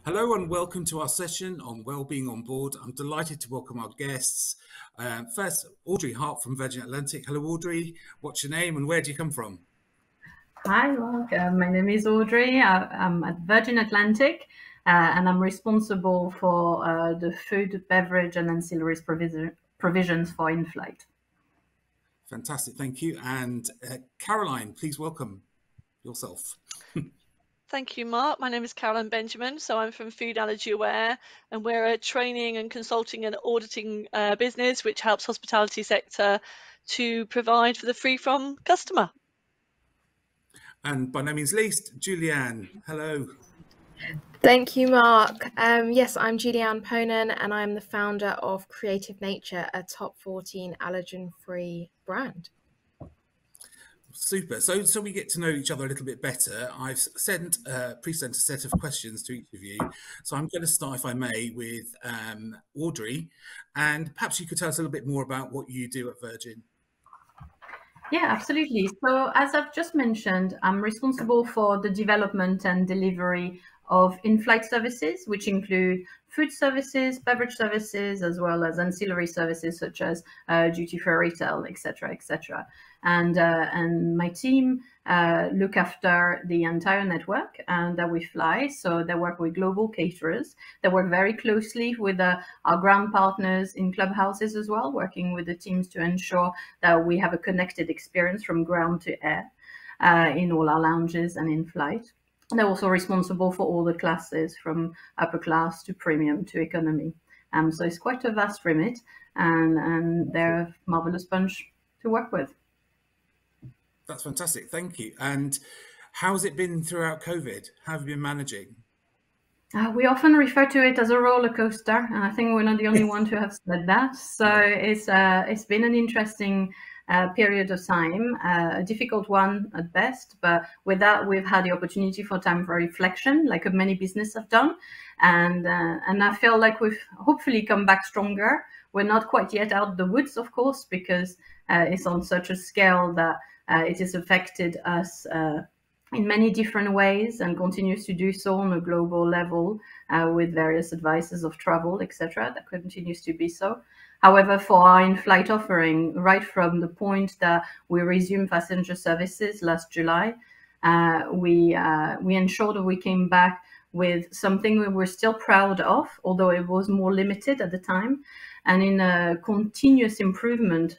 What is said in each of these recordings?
Hello and welcome to our session on Wellbeing on Board. I'm delighted to welcome our guests. First, Audrey Hart from Virgin Atlantic. Hello, Audrey. What's your name and where do you come from? Hi, Mark. My name is Audrey. I'm at Virgin Atlantic, and I'm responsible for the food, beverage, and ancillaries provisions for in-flight. Fantastic, thank you. And Caroline, please welcome yourself. Thank you, Mark. My name is Caroline Benjamin, so I'm from Food Allergy Aware, and we're a training and consulting and auditing business which helps hospitality sector to provide for the free from customer. And by no means least, Julianne. Hello. Thank you, Mark. Yes, I'm Julianne Ponan, and I'm the founder of Creative Nature, a top 14 allergen-free brand. Super. So we get to know each other a little bit better. I've pre-sent a set of questions to each of you. So I'm going to start, if I may, with Audrey, and perhaps you could tell us a little bit more about what you do at Virgin. Yeah, absolutely. So as I've just mentioned, I'm responsible for the development and delivery of in-flight services, which include food services, beverage services, as well as ancillary services such as duty-free retail, etc., etc. And my team look after the entire network that we fly. So they work with global caterers. They work very closely with our ground partners in clubhouses as well, working with the teams to ensure that we have a connected experience from ground to air in all our lounges and in flight. And they're also responsible for all the classes from upper class to premium to economy. So it's quite a vast remit, and they're a marvelous bunch to work with. That's fantastic. Thank you. And how's it been throughout COVID? How have you been managing? We often refer to it as a roller coaster, and I think we're not the only one to have said that. So it's been an interesting period of time, a difficult one at best, but with that we've had the opportunity for time for reflection, like many businesses have done, and I feel like we've hopefully come back stronger. We're not quite yet out of the woods, of course, because it's on such a scale that it has affected us in many different ways and continues to do so on a global level with various advices of travel, etc. That continues to be so. However, for our in-flight offering, right from the point that we resumed passenger services last July, we ensured that we came back with something we were still proud of, although it was more limited at the time, and in a continuous improvement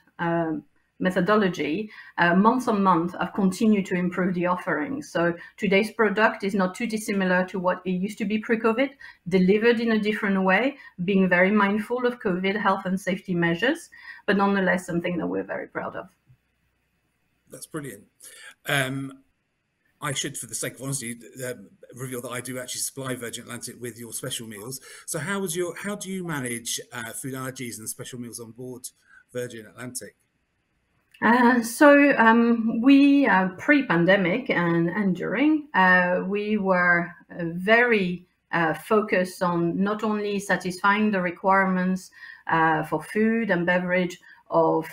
methodology, month on month, I've continued to improve the offering. So today's product is not too dissimilar to what it used to be pre-COVID, delivered in a different way, being very mindful of COVID health and safety measures, but nonetheless something that we're very proud of. That's brilliant. I should, for the sake of honesty, reveal that I do actually supply Virgin Atlantic with your special meals. So how do you manage food allergies and special meals on board Virgin Atlantic? We pre-pandemic and during, we were very focused on not only satisfying the requirements for food and beverage of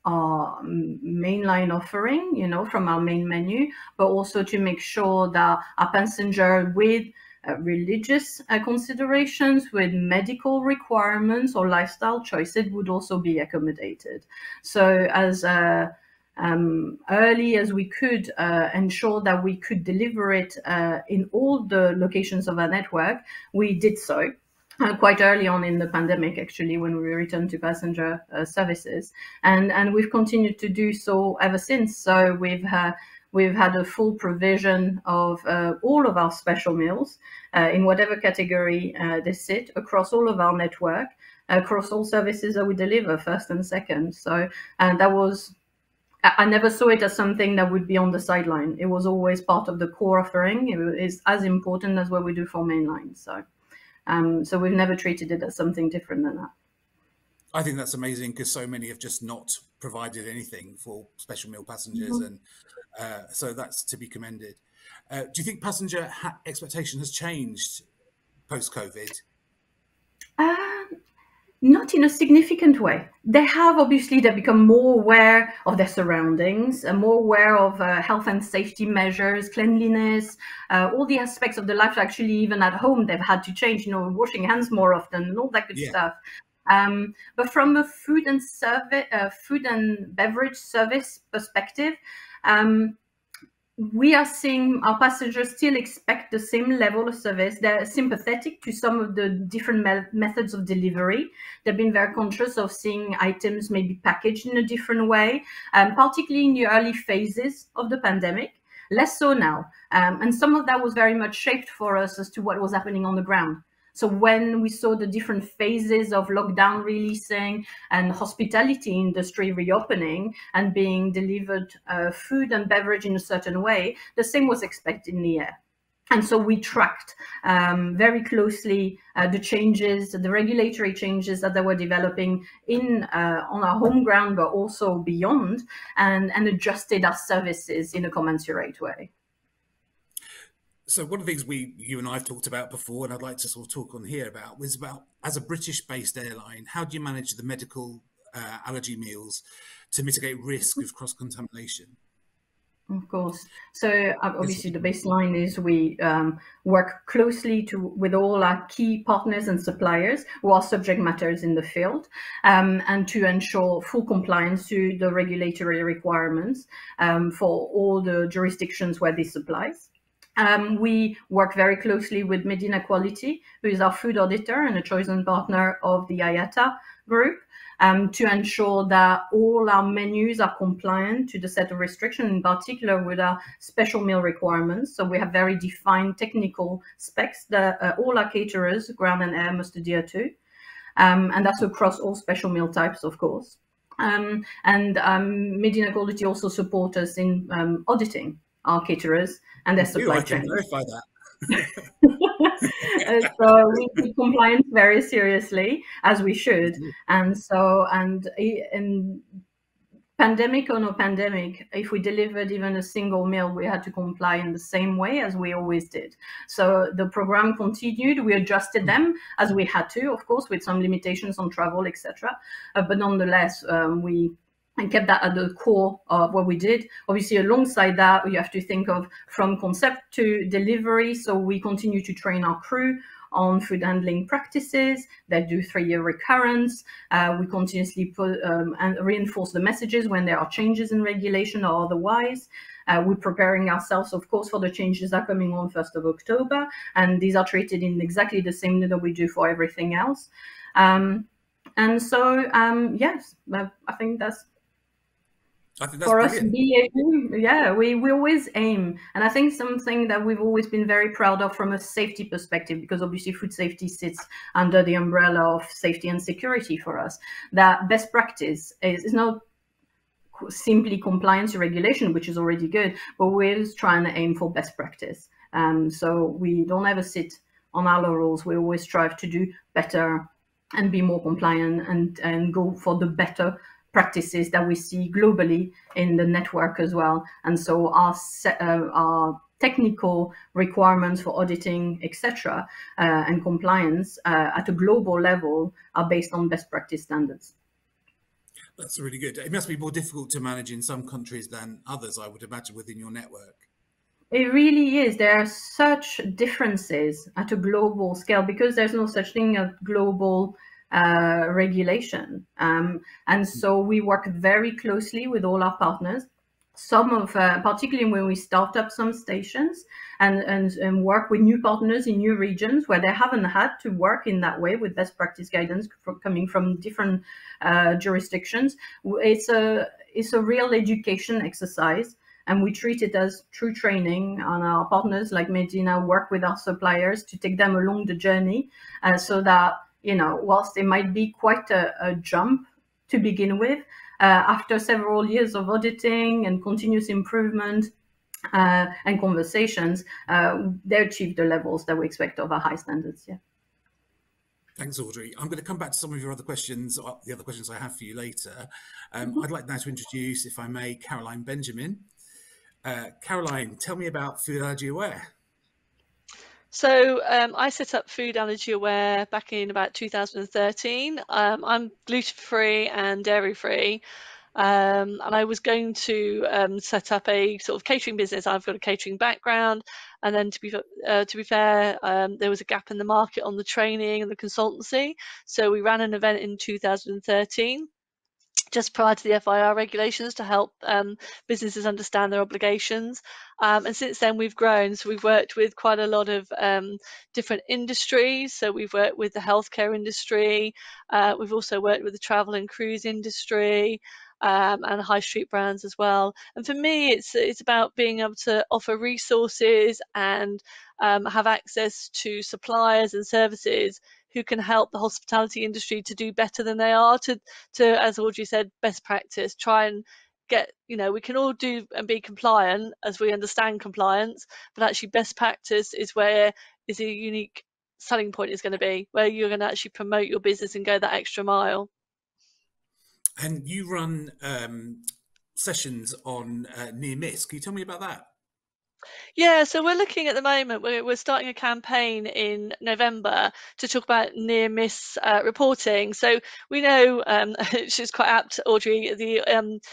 our mainline offering, from our main menu, but also to make sure that our passenger with religious considerations, with medical requirements or lifestyle choices would also be accommodated. So as early as we could ensure that we could deliver it in all the locations of our network, we did so. Quite early on in the pandemic, actually, when we returned to passenger services, and we've continued to do so ever since. So we've had a full provision of all of our special meals in whatever category they sit across all of our network, across all services that we deliver, first and second. So that was. I never saw it as something that would be on the sideline. It was always part of the core offering. It is as important as what we do for mainline. So we've never treated it as something different than that. I think that's amazing because so many have just not provided anything for special meal passengers, and so that's to be commended. Do you think passenger expectation has changed post-COVID? Not in a significant way. They've become more aware of their surroundings, more aware of health and safety measures, cleanliness, all the aspects of the life. Actually, even at home, they've had to change, washing hands more often and all that good stuff. But from a food and beverage service perspective, we are seeing our passengers still expect the same level of service. They're sympathetic to some of the different methods of delivery. They've been very conscious of seeing items maybe packaged in a different way, particularly in the early phases of the pandemic. Less so now. And some of that was very much shaped for us as to what was happening on the ground. So when we saw the different phases of lockdown releasing and hospitality industry reopening and being delivered food and beverage in a certain way, the same was expected in the air. And so we tracked very closely the changes, the regulatory changes that they were developing on our home ground, but also beyond, and adjusted our services in a commensurate way. So one of the things you and I have talked about before, and I'd like to sort of talk on here about, was about, as a British-based airline, how do you manage the medical allergy meals to mitigate risk of cross-contamination? Of course. So obviously the baseline is we work closely with all our key partners and suppliers who are subject matters in the field, and to ensure full compliance to the regulatory requirements for all the jurisdictions where this applies. We work very closely with Medina Quality, who is our food auditor and a chosen partner of the IATA group, to ensure that all our menus are compliant to the set of restrictions, in particular with our special meal requirements. So we have very defined technical specs that all our caterers, ground and air, must adhere to. And that's across all special meal types, of course. Medina Quality also support us in auditing our caterers and their supply chain. I can verify that. So we take compliance very seriously, as we should. And pandemic or no pandemic, if we delivered even a single meal, we had to comply in the same way as we always did. So the program continued. We adjusted them as we had to, of course, with some limitations on travel, etc. But nonetheless, we kept that at the core of what we did. Obviously, alongside that, you have to think of from concept to delivery. So we continue to train our crew on food handling practices that do 3-year recurrence. We continuously put and reinforce the messages when there are changes in regulation or otherwise. We're preparing ourselves, of course, for the changes that are coming on 1st of October. And these are treated in exactly the same way that we do for everything else. Yes, I think that's for us, BAU, we always aim. And I think something that we've always been very proud of from a safety perspective, because obviously food safety sits under the umbrella of safety and security for us, that best practice is not simply compliance to regulation, which is already good, but we're always trying to aim for best practice. So we don't ever sit on our laurels. We always strive to do better and be more compliant and go for the better practices that we see globally in the network as well. And so our technical requirements for auditing, etc., and compliance at a global level are based on best practice standards. That's really good. It must be more difficult to manage in some countries than others, I would imagine, within your network. It really is. There are such differences at a global scale because there's no such thing as global regulation. And so we work very closely with all our partners. Some of, particularly when we start up some stations and work with new partners in new regions where they haven't had to work in that way with best practice guidance coming from different jurisdictions. It's a real education exercise. And we treat it as true training, and our partners like Medina work with our suppliers to take them along the journey so that, whilst it might be quite a jump to begin with, after several years of auditing and continuous improvement and conversations, they achieve the levels that we expect of our high standards. Yeah. Thanks, Audrey. I'm going to come back to some of your other questions, or the other questions I have for you later. I'd like now to introduce, if I may, Caroline Benjamin. Caroline, tell me about Food Allergy Aware. So I set up Food Allergy Aware back in about 2013. I'm gluten-free and dairy-free. And I was going to set up a sort of catering business. I've got a catering background, and then to be fair, there was a gap in the market on the training and the consultancy. So we ran an event in 2013, just prior to the FIR regulations, to help businesses understand their obligations. And since then we've grown. So we've worked with quite a lot of different industries. So we've worked with the healthcare industry. We've also worked with the travel and cruise industry. And high street brands as well. And for me, it's about being able to offer resources and have access to suppliers and services who can help the hospitality industry to do better than they are, to as Audrey said, best practice, try and get, we can all do and be compliant as we understand compliance, but actually best practice is where is a unique selling point is going to be, where you're going to actually promote your business and go that extra mile. And you run sessions on near miss. Can you tell me about that? Yeah, so we're looking at the moment, we're starting a campaign in November to talk about near miss reporting. So we know, she's quite apt, Audrey, the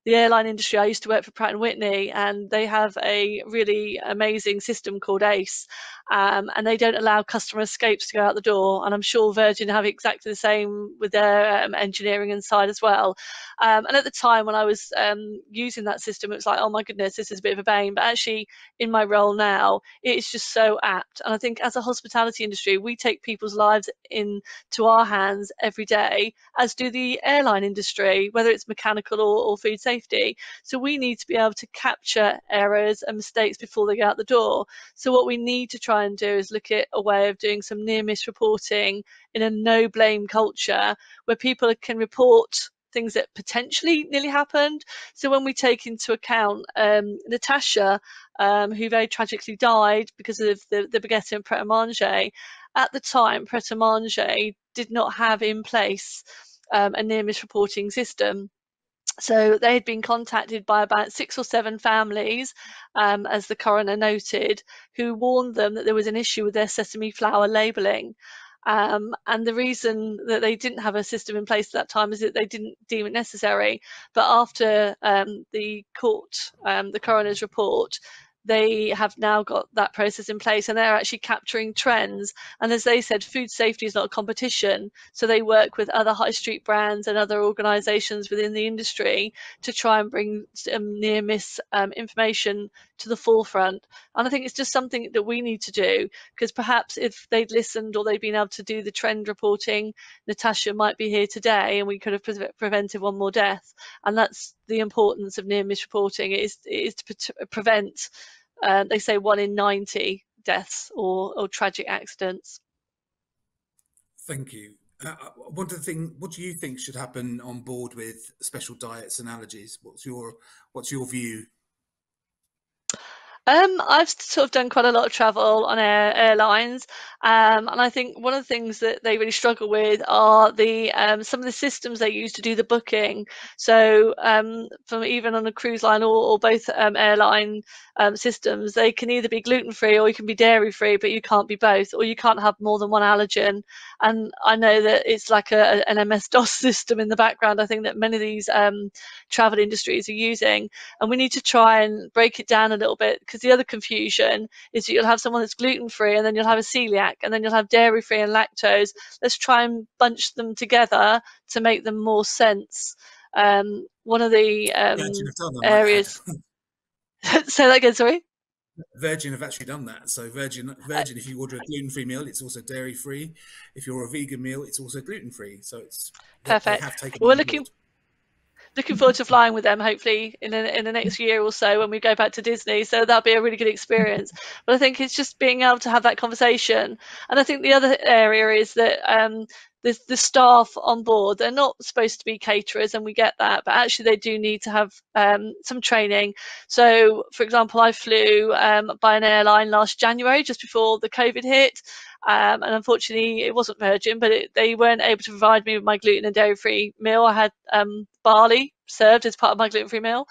airline industry. I used to work for Pratt & Whitney, and they have a really amazing system called ACE, and they don't allow customer escapes to go out the door. And I'm sure Virgin have exactly the same with their engineering inside as well. And at the time when I was using that system, it was like, oh my goodness, this is a bit of a pain. But actually, in my role now, it is just so apt. And I think as a hospitality industry, we take people's lives into our hands every day, as do the airline industry, whether it's mechanical or food safety. So we need to be able to capture errors and mistakes before they go out the door. So what we need to try and do is look at a way of doing some near miss reporting in a no blame culture, where people can report things that potentially nearly happened. So when we take into account Natasha, who very tragically died because of the baguette and pret-a-manger, at the time pret-a-manger did not have in place a near miss reporting system. So they had been contacted by about 6 or 7 families, as the coroner noted, who warned them that there was an issue with their sesame flour labelling. And the reason that they didn't have a system in place at that time is that they didn't deem it necessary. But after the coroner's report, they have now got that process in place, and they're actually capturing trends. And as they said, food safety is not a competition. So they work with other high street brands and other organisations within the industry to try and bring near miss information to the forefront. And I think it's just something that we need to do, because perhaps if they'd listened or they'd been able to do the trend reporting, Natasha might be here today and we could have prevented one more death. And that's the importance of near miss reporting, is to prevent, they say 1 in 90 deaths or tragic accidents. Thank you. What do you think should happen on board with special diets and allergies? What's your view? I've sort of done quite a lot of travel on airlines, and I think one of the things that they really struggle with are some of the systems they use to do the booking. So from even on a cruise line or both airline systems, they can either be gluten-free or you can be dairy-free, but you can't be both, or you can't have more than one allergen. And I know that it's like an MS-DOS system in the background, I think, that many of these travel industries are using. And we need to try and break it down a little bit, because the other confusion is that you'll have someone that's gluten-free, and then you'll have a celiac, and then you'll have dairy-free and lactose. Let's try and bunch them together to make them more sense. One of the areas... Say that again, sorry? Virgin have actually done that. So Virgin, if you order a gluten-free meal, it's also dairy-free. If you're a vegan meal, it's also gluten-free. So it's perfect. They have taken We're looking forward to flying with them, hopefully in the next year or so when we go back to Disney. So that'll be a really good experience. But I think it's just being able to have that conversation. And I think the other area is that the staff on board, they're not supposed to be caterers, and we get that, but actually they do need to have some training. So for example, I flew by an airline last January, just before the COVID hit, and unfortunately it wasn't Virgin, but they weren't able to provide me with my gluten and dairy free meal. I had barley served as part of my gluten-free meal.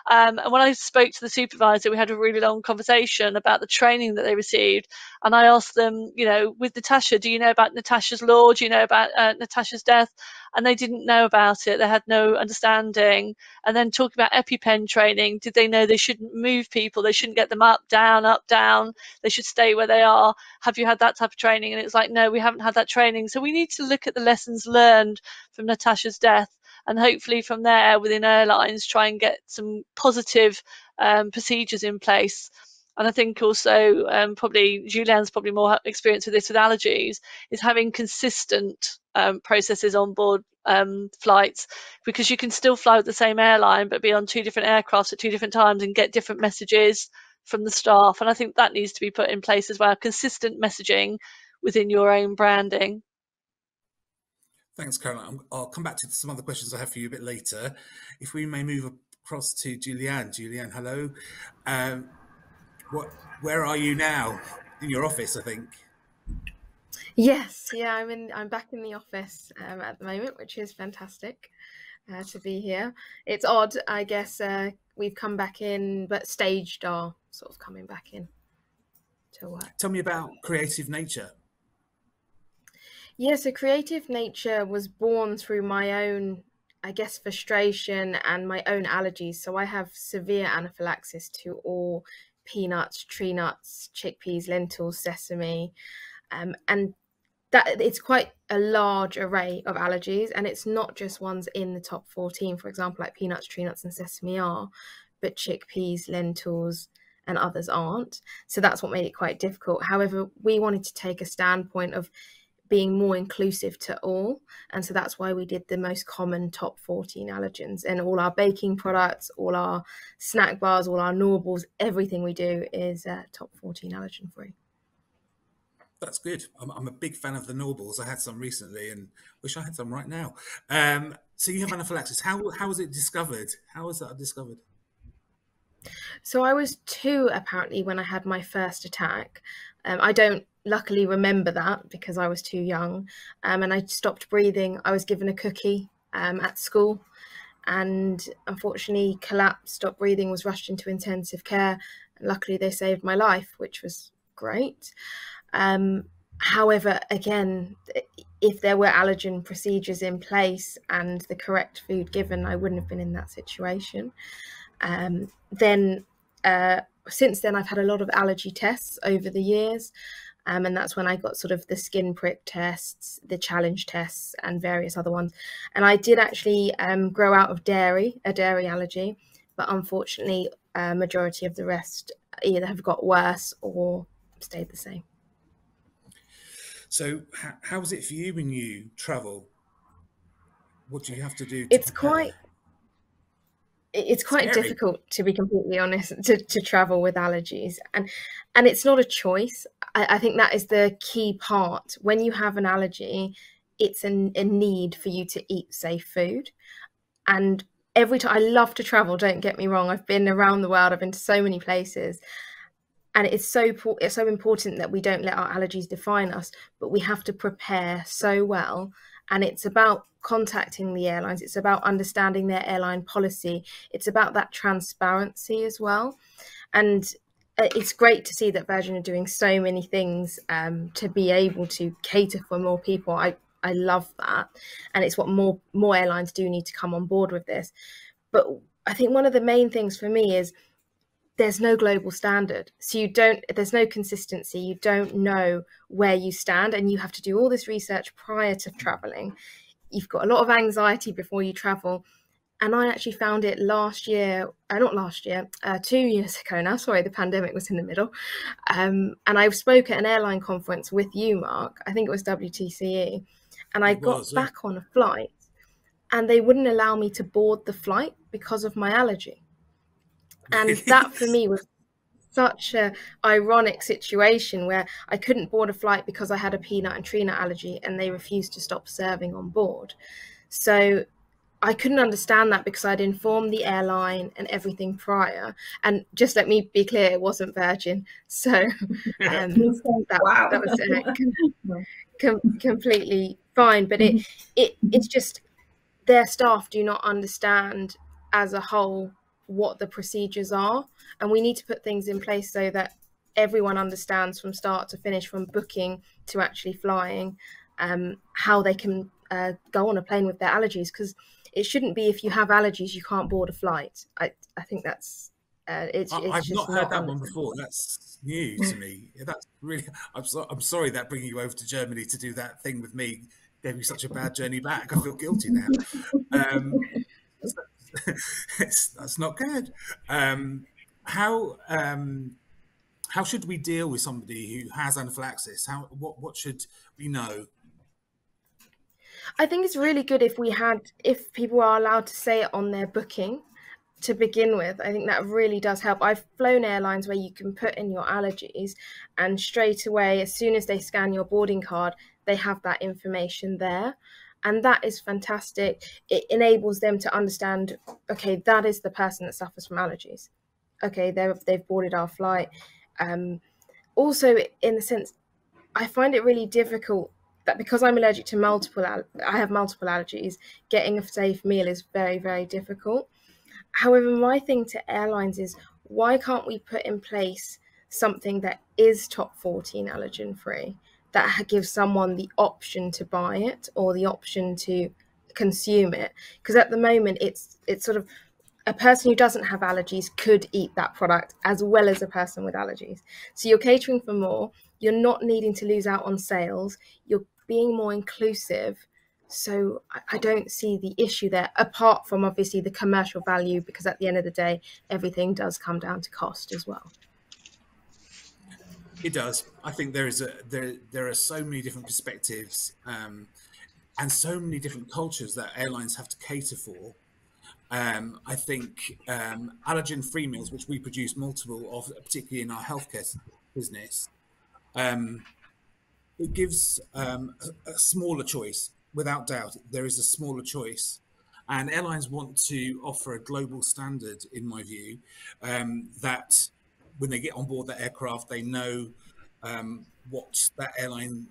And when I spoke to the supervisor, we had a really long conversation about the training that they received. And I asked them, you know, with Natasha, do you know about Natasha's law? Do you know about Natasha's death? And they didn't know about it. They had no understanding. And then talking about EpiPen training, did they know they shouldn't move people? They shouldn't get them up, down. They should stay where they are. Have you had that type of training? And it was like, no, we haven't had that training. So we need to look at the lessons learned from Natasha's death, and hopefully from there within airlines try and get some positive procedures in place. And I think also probably Julianne's probably more experience with this with allergies, is having consistent processes on board flights, because you can still fly with the same airline but be on 2 different aircrafts at 2 different times and get different messages from the staff. And I think that needs to be put in place as well, consistent messaging within your own branding. Thanks, Caroline. I'll come back to some other questions I have for you a bit later. If we may move across to Julianne. Julianne, hello. Where are you now? In your office, I think. Yes, yeah, I'm back in the office at the moment, which is fantastic to be here. It's odd, I guess. We've come back in, but staged our sort of coming back in to work. Tell me about Creative Nature. Yeah, so Creative Nature was born through my own, I guess, frustration and my own allergies. So I have severe anaphylaxis to all peanuts, tree nuts, chickpeas, lentils, sesame, and that it's quite a large array of allergies, and it's not just ones in the top 14, for example, like peanuts, tree nuts and sesame are, but chickpeas, lentils and others aren't. So that's what made it quite difficult. However, we wanted to take a standpoint of being more inclusive to all, and so that's why we did the most common top 14 allergens, and all our baking products, all our snack bars, all our Norballs, everything we do is top 14 allergen free. That's good. I'm a big fan of the Norballs. I had some recently and wish I had some right now. So you have anaphylaxis. How was it discovered? How was that discovered? So I was 2 apparently when I had my first attack. I don't luckily remember that because I was too young, and I stopped breathing. I was given a cookie at school and unfortunately collapsed, stopped breathing, was rushed into intensive care. Luckily they saved my life, which was great. However, again, if there were allergen procedures in place and the correct food given, I wouldn't have been in that situation. Since then, I've had a lot of allergy tests over the years. And that's when I got sort of the skin prick tests, the challenge tests and various other ones. And I did actually grow out of a dairy allergy, but unfortunately, majority of the rest either have got worse or stayed the same. So how is it for you when you travel? What do you have to do? It's quite difficult, to be completely honest, to travel with allergies, and it's not a choice. I think that is the key part. When you have an allergy, it's a need for you to eat safe food. And every time, I love to travel, don't get me wrong, I've been around the world, I've been to so many places, and it's so important that we don't let our allergies define us, but we have to prepare so well. And it's about contacting the airlines. It's about understanding their airline policy. It's about that transparency as well. And it's great to see that Virgin are doing so many things to be able to cater for more people. I love that. And it's what more airlines do need to come on board with this. But I think one of the main things for me is there's no global standard. So there's no consistency. You don't know where you stand, and you have to do all this research prior to traveling. You've got a lot of anxiety before you travel. And I actually found it 2 years ago now, sorry, the pandemic was in the middle. And I spoke at an airline conference with you, Mark, I think it was WTCE. And I got back on a flight and they wouldn't allow me to board the flight because of my allergy. And that for me was such a ironic situation where I couldn't board a flight because I had a peanut and tree nut allergy and they refused to stop serving on board. So I couldn't understand that because I'd informed the airline and everything prior. And just let me be clear, it wasn't Virgin. So that was completely fine. But it's just their staff do not understand as a whole what the procedures are, and we need to put things in place so that everyone understands from start to finish, from booking to actually flying, how they can go on a plane with their allergies, because it shouldn't be if you have allergies you can't board a flight. I think that's I've just not heard that one understandable. before. That's new to me. That's really. I'm sorry that bringing you over to Germany to do that thing with me gave you such a bad journey back. I feel guilty now. That's not good. How should we deal with somebody who has anaphylaxis? What should we know? I think it's really good if people are allowed to say it on their booking to begin with. I think that really does help. I've flown airlines where you can put in your allergies, and straight away, as soon as they scan your boarding card, they have that information there. And that is fantastic. It enables them to understand, okay, that is the person that suffers from allergies. Okay, they've boarded our flight. Also, in the sense, I find it really difficult that because I'm allergic to I have multiple allergies, getting a safe meal is very, very difficult. However, my thing to airlines is, why can't we put in place something that is top 14 allergen free, that gives someone the option to buy it or the option to consume it? Because at the moment, it's sort of, a person who doesn't have allergies could eat that product as well as a person with allergies. So you're catering for more. You're not needing to lose out on sales. You're being more inclusive. So I don't see the issue there, apart from obviously the commercial value, because at the end of the day, everything does come down to cost as well. It does. I think there are so many different perspectives and so many different cultures that airlines have to cater for. I think allergen-free meals, which we produce multiple of, particularly in our healthcare business, it gives a smaller choice. Without doubt, there is a smaller choice. And airlines want to offer a global standard, in my view, that when they get on board that aircraft, they know what that airline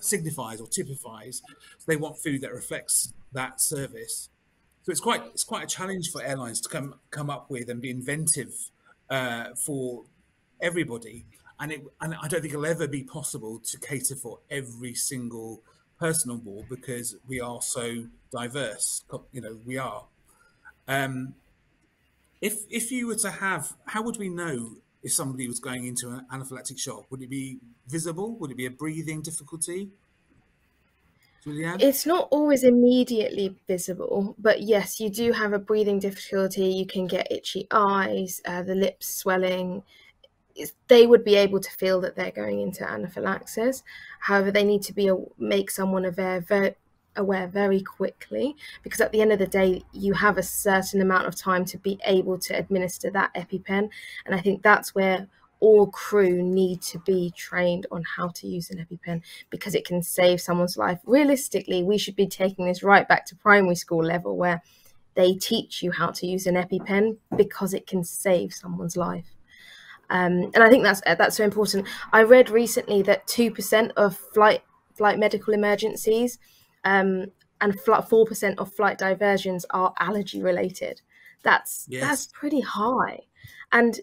signifies or typifies. So they want food that reflects that service. So it's quite a challenge for airlines to come up with and be inventive for everybody. And I don't think it'll ever be possible to cater for every single person on board, because we are so diverse. We are. If you were to have, how would we know if somebody was going into an anaphylactic shock? Would it be visible? Would it be a breathing difficulty? Julianne? It's not always immediately visible, but yes, you do have a breathing difficulty. You can get itchy eyes, the lips swelling. They would be able to feel that they're going into anaphylaxis. However, they need to make someone aware very quickly, because at the end of the day, you have a certain amount of time to be able to administer that EpiPen. And I think that's where all crew need to be trained on how to use an EpiPen, because it can save someone's life. Realistically, we should be taking this right back to primary school level, where they teach you how to use an EpiPen, because it can save someone's life. And I think that's so important. I read recently that 2% of flight medical emergencies and 4% of flight diversions are allergy related. That's pretty high. And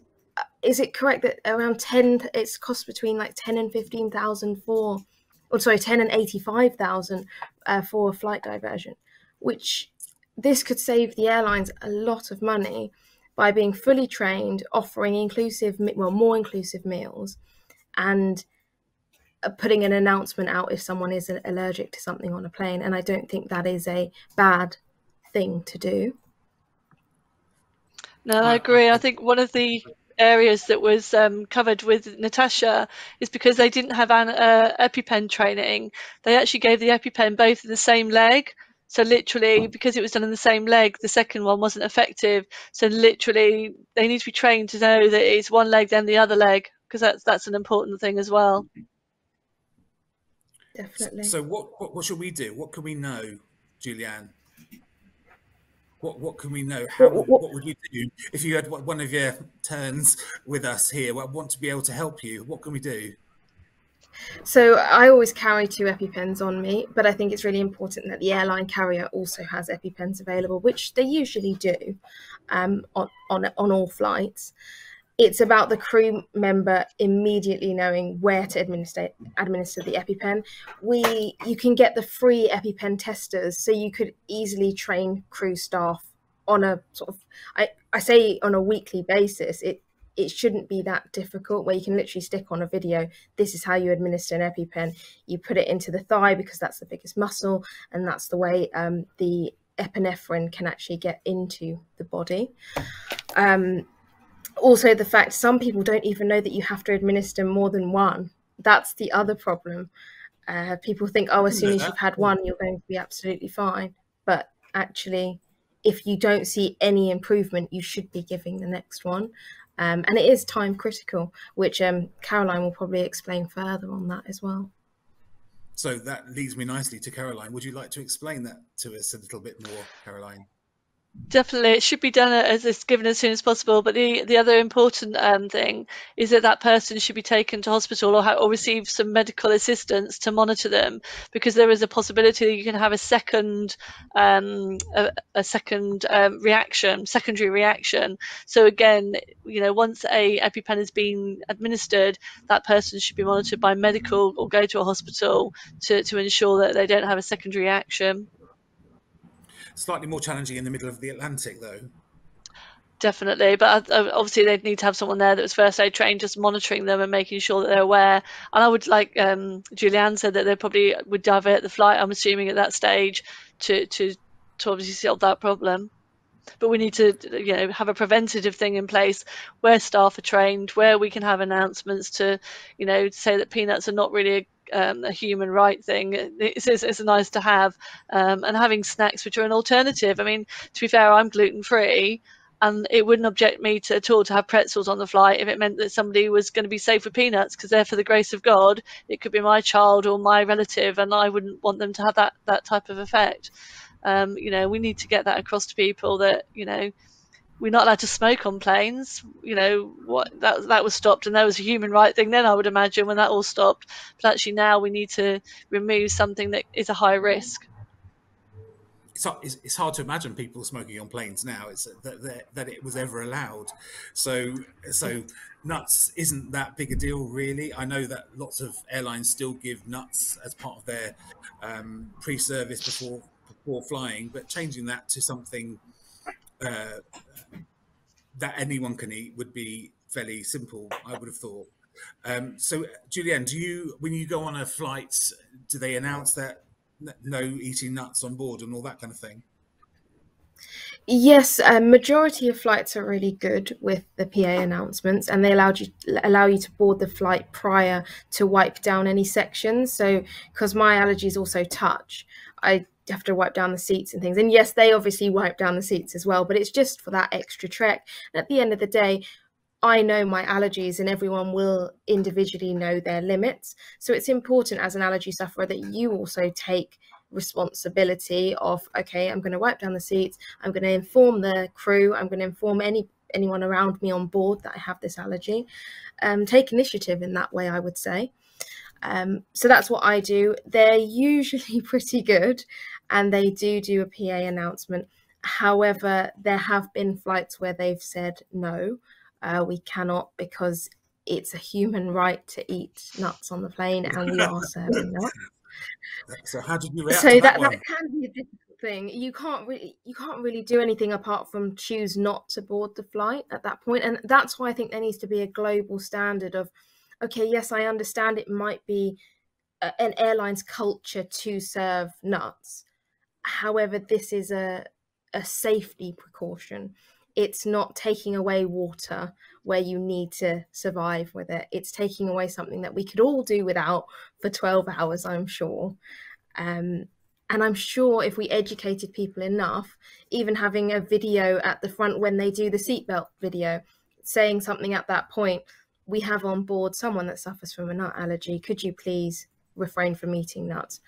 is it correct that around it's cost between like 10 and 15,000 10 and 85,000 for a flight diversion, which this could save the airlines a lot of money by being fully trained, offering more inclusive meals, and putting an announcement out if someone is allergic to something on a plane. And I don't think that is a bad thing to do. No, I agree. I think one of the areas that was covered with Natasha is because they didn't have EpiPen training. They actually gave the EpiPen both in the same leg. So literally, because it was done in the same leg, the second one wasn't effective. So literally, they need to be trained to know that it's one leg, then the other leg, because that's an important thing as well. Definitely. So what should we do? What can we know, Julianne? What can we know? What would you do if you had one of your turns with us here? I want to be able to help you. What can we do? So I always carry 2 EpiPens on me, but I think it's really important that the airline carrier also has EpiPens available, which they usually do on all flights. It's about the crew member immediately knowing where to administer the EpiPen. You can get the free EpiPen testers, so you could easily train crew staff on a sort of, I say on a weekly basis. It shouldn't be that difficult, where you can literally stick on a video, this is how you administer an EpiPen. You put it into the thigh because that's the biggest muscle, and that's the way the epinephrine can actually get into the body. Also, the fact some people don't even know that you have to administer more than one. That's the other problem. People think, oh, as soon as you've had one, you're going to be absolutely fine. But actually, if you don't see any improvement, you should be giving the next one. And it is time critical, which Caroline will probably explain further on that as well. So that leads me nicely to Caroline. Would you like to explain that to us a little bit more, Caroline? Definitely, it should be done as it's given as soon as possible. But the other important thing is that person should be taken to hospital or receive some medical assistance to monitor them, because there is a possibility that you can have a secondary reaction. So again, once a EpiPen has been administered, that person should be monitored by medical or go to a hospital to ensure that they don't have a secondary reaction. Slightly more challenging in the middle of the Atlantic, though. Definitely, but obviously they'd need to have someone there that was first aid trained, just monitoring them and making sure that they're aware. And I would, like Julianne said, that they probably would divert the flight, I'm assuming, at that stage to obviously solve that problem. But we need to have a preventative thing in place where staff are trained, where we can have announcements to say that peanuts are not really a human right thing. It's nice to have, and having snacks which are an alternative. I mean, to be fair, I'm gluten free, and it wouldn't object me at all to have pretzels on the flight if it meant that somebody was going to be safe with peanuts, because they're for the grace of God. It could be my child or my relative, and I wouldn't want them to have that type of effect. We need to get that across to people that we're not allowed to smoke on planes. That was stopped, and that was a human right thing then, I would imagine, when that all stopped. But actually now we need to remove something that is a high risk. It's hard to imagine people smoking on planes now. It's that it was ever allowed. So nuts isn't that big a deal, really. I know that lots of airlines still give nuts as part of their pre-service before flying, but changing that to something that anyone can eat would be fairly simple, I would have thought. So, Julianne, when you go on a flight, do they announce that no eating nuts on board and all that kind of thing? Yes, majority of flights are really good with the PA announcements, and they allow you to board the flight prior to wipe down any sections. So, because my allergies also touch, I have to wipe down the seats and things. And yes, they obviously wipe down the seats as well, but it's just for that extra trek. And at the end of the day, I know my allergies, and everyone will individually know their limits. So it's important as an allergy sufferer that you also take responsibility of, okay, I'm going to wipe down the seats, I'm going to inform the crew, I'm going to inform anyone around me on board that I have this allergy. Take initiative in that way, I would say. So that's what I do. They're usually pretty good, and they do a PA announcement. However, there have been flights where they've said no, we cannot, because it's a human right to eat nuts on the plane, and we are serving nuts. So how did you react to that one? That can be a difficult thing. You can't really do anything apart from choose not to board the flight at that point. And that's why I think there needs to be a global standard of, okay, yes, I understand it might be an airline's culture to serve nuts. However, this is a safety precaution. It's not taking away water where you need to survive with it. It's taking away something that we could all do without for 12 hours, I'm sure. And I'm sure if we educated people enough, even having a video at the front when they do the seatbelt video, saying something at that point, we have on board someone that suffers from a nut allergy. Could you please refrain from eating nuts?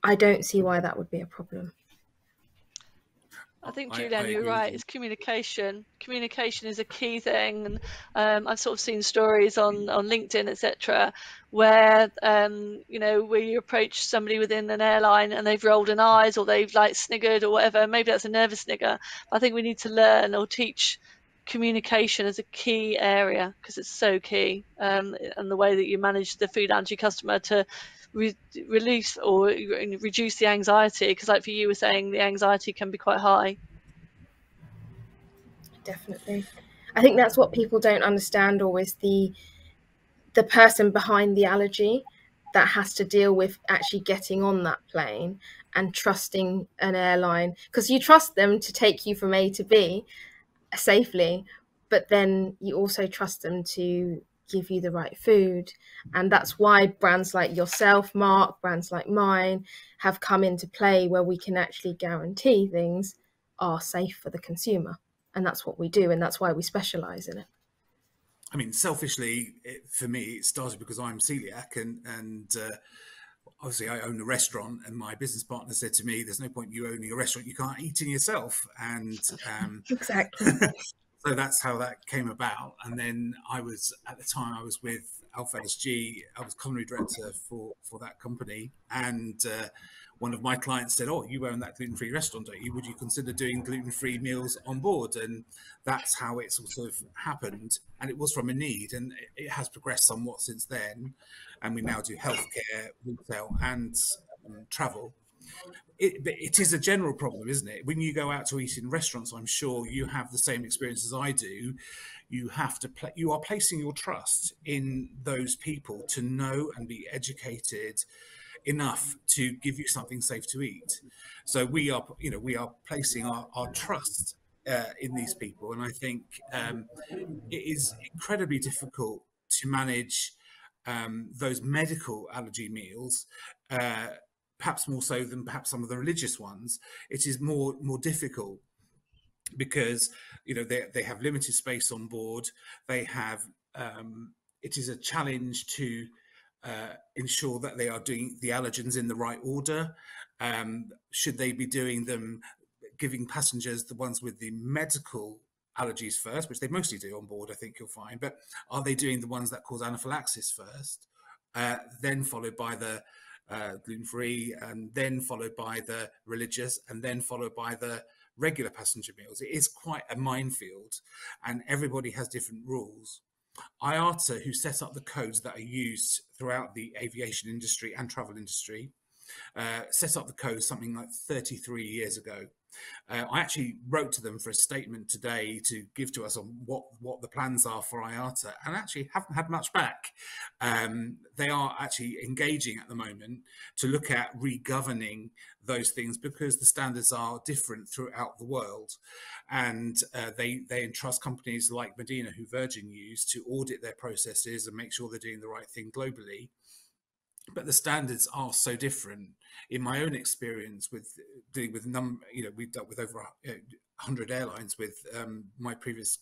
I don't see why that would be a problem. I think, Julianne, you're right. It's communication. Communication is a key thing, and I've sort of seen stories on LinkedIn, etc., where you know, where you approach somebody within an airline and they've rolled an eyes or they've like sniggered or whatever. Maybe that's a nervous snigger. But I think we need to learn or teach communication as a key area, because it's so key, and the way that you manage the food allergy customer to release or reduce the anxiety, because like for you were saying, the anxiety can be quite high. Definitely. I think that's what people don't understand always, the person behind the allergy that has to deal with actually getting on that plane and trusting an airline, because you trust them to take you from A to B safely, but then you also trust them to give you the right food. And that's why brands like yourself, Mark, brands like mine have come into play, where we can actually guarantee things are safe for the consumer. And that's what we do, and that's why we specialize in it. I mean, selfishly, for me, it started because I'm celiac, and obviously I own a restaurant, and my business partner said to me, there's no point you owning a restaurant, you can't eat in yourself. And exactly. So that's how that came about. And then I was, at the time I was with Allergy, I was culinary director for that company. And one of my clients said, oh, you own that gluten-free restaurant, don't you? Would you consider doing gluten-free meals on board? And that's how it sort of happened. And it was from a need, and it has progressed somewhat since then. And we now do healthcare, retail, and travel. It is a general problem, isn't it? When you go out to eat in restaurants, I'm sure you have the same experience as I do. You have to you are placing your trust in those people to know and be educated enough to give you something safe to eat. So we are placing our trust in these people, and I think it is incredibly difficult to manage those medical allergy meals. Perhaps more so than perhaps some of the religious ones. It is more difficult because they have limited space on board. They have it is a challenge to ensure that they are doing the allergens in the right order. Should they be doing them, giving passengers the ones with the medical allergies first, which they mostly do on board, I think you'll find, but are they doing the ones that cause anaphylaxis first, then followed by the gluten-free, and then followed by the religious, and then followed by the regular passenger meals? It is quite a minefield, and everybody has different rules. IATA, who set up the codes that are used throughout the aviation industry and travel industry, set up the codes something like 33 years ago. I actually wrote to them for a statement today to give to us on what the plans are for IATA, and actually haven't had much back. They are actually engaging at the moment to look at re-governing those things, because the standards are different throughout the world, and they entrust companies like Medina, who Virgin use, to audit their processes and make sure they're doing the right thing globally. But the standards are so different. In my own experience with dealing with we've dealt with over 100 airlines with my previous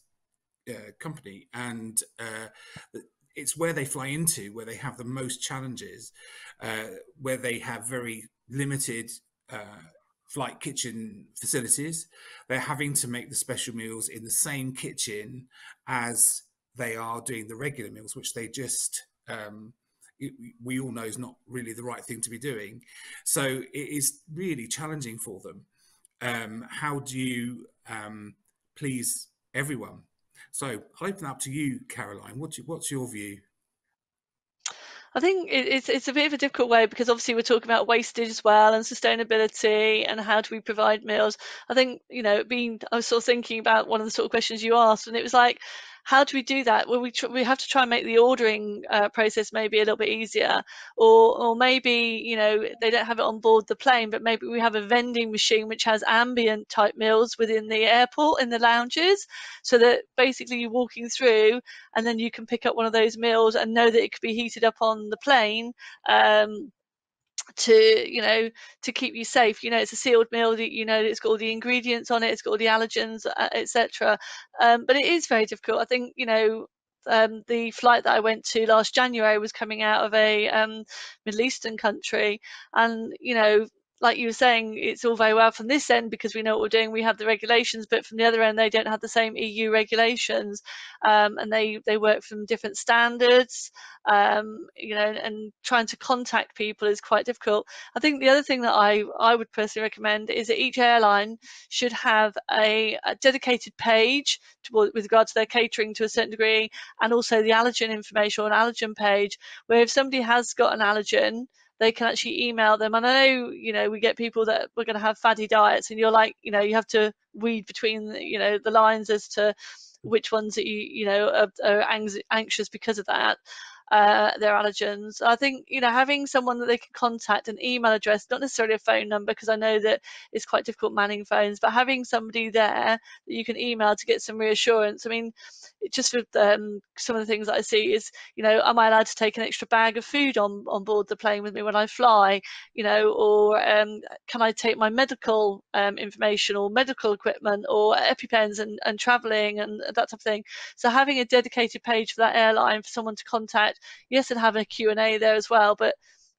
company, and it's where they fly into where they have the most challenges, where they have very limited flight kitchen facilities. They're having to make the special meals in the same kitchen as they are doing the regular meals, which they just we all know is not really the right thing to be doing. So it is really challenging for them. How do you please everyone? So I'll open up to you, Caroline. What's your view? I think it's a bit of a difficult way, because obviously we're talking about wastage as well, and sustainability, and how do we provide meals. I think, I was sort of thinking about one of the sort of questions you asked, and it was like, how do we do that? Well, we have to try and make the ordering process maybe a little bit easier, or maybe they don't have it on board the plane, but maybe we have a vending machine which has ambient type meals within the airport in the lounges, so that basically you're walking through and then you can pick up one of those meals and know that it could be heated up on the plane. To keep you safe. It's a sealed meal, it's got all the ingredients on it, it's got all the allergens, etc. But it is very difficult. I think the flight that I went to last January was coming out of a Middle Eastern country, and like you were saying, it's all very well from this end because we know what we're doing, we have the regulations, but from the other end, they don't have the same EU regulations, and they work from different standards, you know, and trying to contact people is quite difficult. I think the other thing that I would personally recommend is that each airline should have a dedicated page with regard to their catering to a certain degree, and also the allergen information or an allergen page, where if somebody has got an allergen, they can actually email them. And I know, you know, we get people that we're going to have faddy diets, and you're like, you know, you have to weed between, you know, the lines as to which ones that you know are anxious because of that, their allergens. I think, you know, having someone that they can contact, an email address, not necessarily a phone number, because I know that it's quite difficult manning phones, but having somebody there that you can email to get some reassurance. I mean, just with some of the things that I see is, you know, am I allowed to take an extra bag of food on board the plane with me when I fly, you know, or can I take my medical information or medical equipment or EpiPens and traveling and that type of thing. So having a dedicated page for that airline for someone to contact, yes, and having a Q&A there as well, but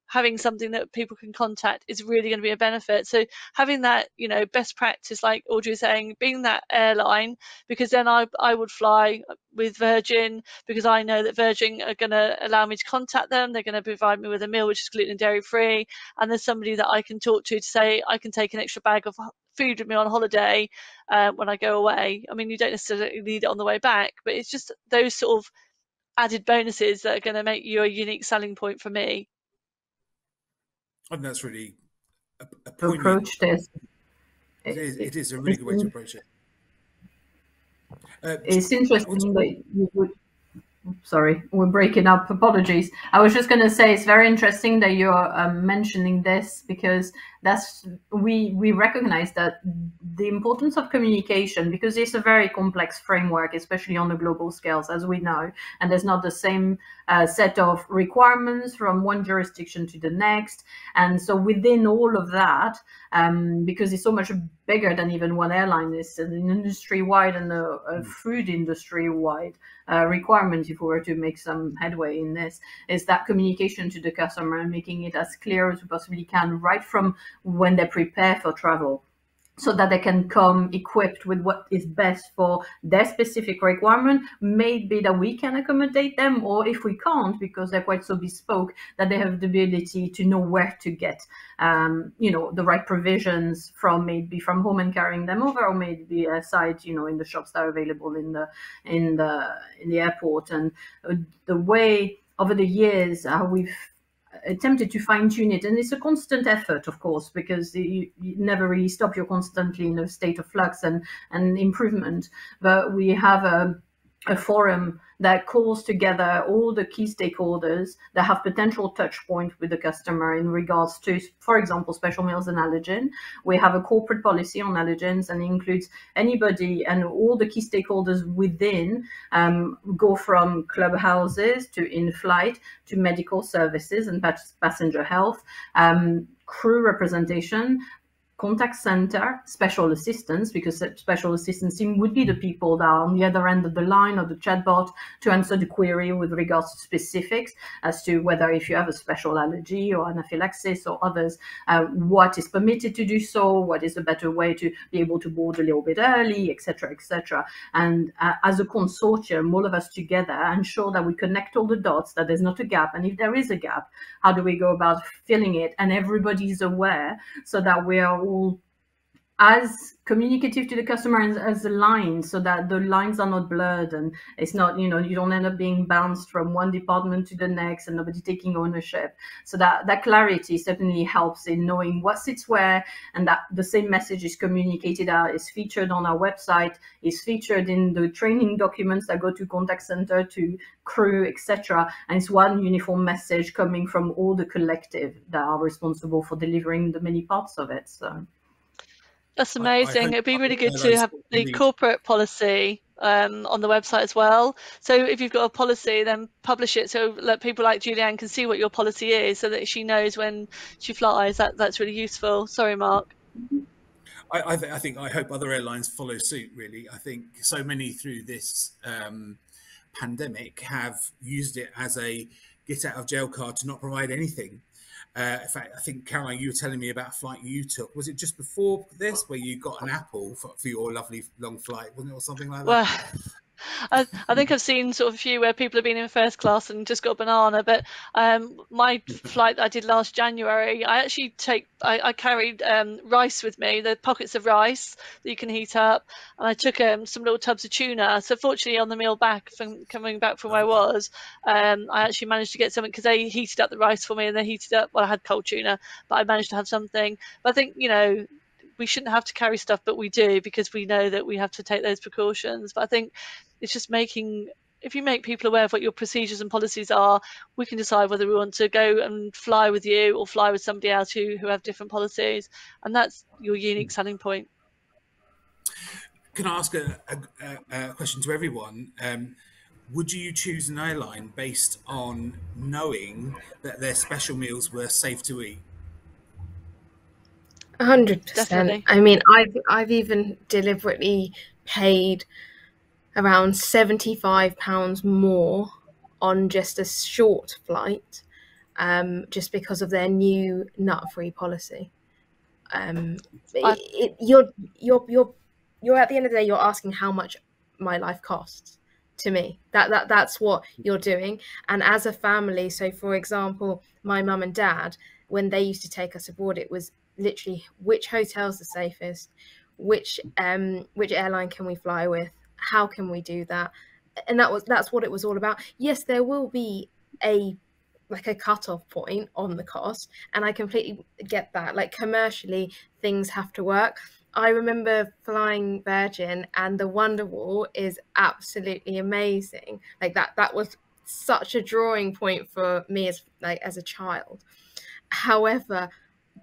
having something that people can contact is really going to be a benefit. So having that, you know, best practice, like Audrey was saying, being that airline, because then I would fly with Virgin because I know that Virgin are going to allow me to contact them. They're going to provide me with a meal which is gluten and dairy free, and there's somebody that I can talk to say I can take an extra bag of food with me on holiday when I go away. I mean, you don't necessarily need it on the way back, but it's just those sort of added bonuses that are going to make you a unique selling point for me. I think that's really a to approach this. It is a really good way to approach it. It's interesting that you would. Sorry, we're breaking up. Apologies. I was just going to say it's very interesting that you're mentioning this, because that's we recognize that the importance of communication, because it's a very complex framework, especially on the global scales, as we know, and there's not the same set of requirements from one jurisdiction to the next. And so within all of that, because it's so much bigger than even one airline, it's an industry-wide and a food industry-wide requirement, if we were to make some headway in this, is that communication to the customer and making it as clear as we possibly can right from when they prepare for travel, so that they can come equipped with what is best for their specific requirement. Maybe that we can accommodate them, or if we can't, because they're quite so bespoke, that they have the ability to know where to get, you know, the right provisions from, maybe from home and carrying them over, or maybe aside, you know, in the shops that are available in the airport. And the way over the years we've attempted to fine-tune it, and it's a constant effort, of course, because you never really stop. You're constantly in a state of flux and improvement. But we have a forum that calls together all the key stakeholders that have potential touch point with the customer in regards to, for example, special meals and allergen. We have a corporate policy on allergens, and it includes anybody and all the key stakeholders within, go from clubhouses to in-flight to medical services and passenger health, crew representation, contact center, special assistants, because special assistants team would be the people that are on the other end of the line or the chatbot to answer the query with regards to specifics as to whether, if you have a special allergy or anaphylaxis or others, what is permitted to do so, what is a better way to be able to board a little bit early, etc., etc. And as a consortium, all of us together ensure that we connect all the dots, that there's not a gap. And if there is a gap, how do we go about filling it? And everybody's aware, so that we are all as communicative to the customer as aligned, so that the lines are not blurred, and it's not, you know, you don't end up being bounced from one department to the next and nobody taking ownership. So that clarity certainly helps in knowing what sits where, and that the same message is communicated out, is featured on our website, is featured in the training documents that go to contact center, to crew, etc. And it's one uniform message coming from all the collective that are responsible for delivering the many parts of it. So that's amazing. It'd be really good to have the corporate policy on the website as well. So if you've got a policy, then publish it so that people like Julianne can see what your policy is, so that she knows when she flies. That's really useful. Sorry, Mark. I hope other airlines follow suit, really. I think so many through this pandemic have used it as a get out of jail card to not provide anything. In fact, I think, Caroline, you were telling me about a flight you took. Was it just before this where you got an apple for your lovely long flight, wasn't it, or something like that? Well, I think I've seen sort of a few where people have been in first class and just got a banana, but my flight that I did last January, I carried rice with me, the pockets of rice that you can heat up, and I took some little tubs of tuna. So fortunately, on the meal back, from coming back from where I was, I actually managed to get something, because they heated up the rice for me, and they heated up, well, I had cold tuna, but I managed to have something. But I think, you know, we shouldn't have to carry stuff, but we do, because we know that we have to take those precautions. But I think it's just if you make people aware of what your procedures and policies are, we can decide whether we want to go and fly with you or fly with somebody else who have different policies, and that's your unique selling point. Can I ask a question to everyone? Would you choose an airline based on knowing that their special meals were safe to eat? 100%. I mean, I've even deliberately paid around £75 more on just a short flight, just because of their new nut-free policy. You're at the end of the day, you're asking how much my life costs to me. That's what you're doing. And as a family, so for example, my mum and dad, when they used to take us abroad, it was literally which hotel's the safest, which airline can we fly with, how can we do that, and that's what it was all about. Yes, there will be a cutoff point on the cost, and I completely get that. Like, commercially, things have to work. I remember flying Virgin, and the Wonderwall is absolutely amazing. Like, that was such a drawing point for me as a child. However,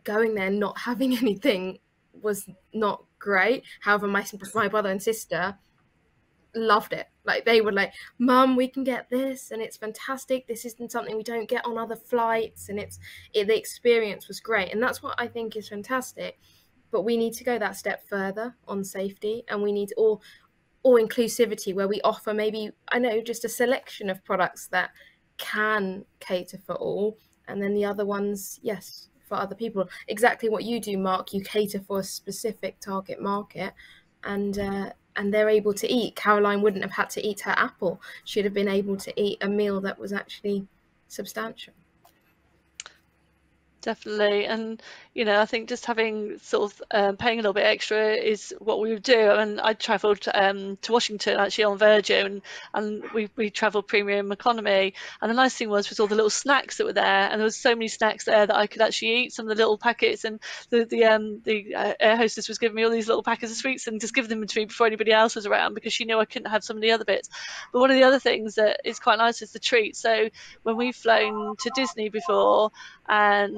going there not having anything was not great. However, my brother and sister loved it. Like, they were like, "Mum, we can get this, and it's fantastic. This isn't something we don't get on other flights," and the experience was great. And that's what I think is fantastic. But we need to go that step further on safety, and we need all inclusivity, where we offer maybe, I know, just a selection of products that can cater for all, and then the other ones, yes, for other people. Exactly what you do, Mark. You cater for a specific target market, and they're able to eat. Caroline wouldn't have had to eat her apple. She'd have been able to eat a meal that was actually substantial. Definitely. And, you know, I think just having sort of paying a little bit extra is what we would do. I mean, I travelled to Washington actually on Virgin, and we travelled premium economy. And the nice thing was all the little snacks that were there, and there was so many snacks there that I could actually eat some of the little packets. And the air hostess was giving me all these little packets of sweets and just giving them to me before anybody else was around, because she knew I couldn't have some of the other bits. But one of the other things that is quite nice is the treats. So when we've flown to Disney before, and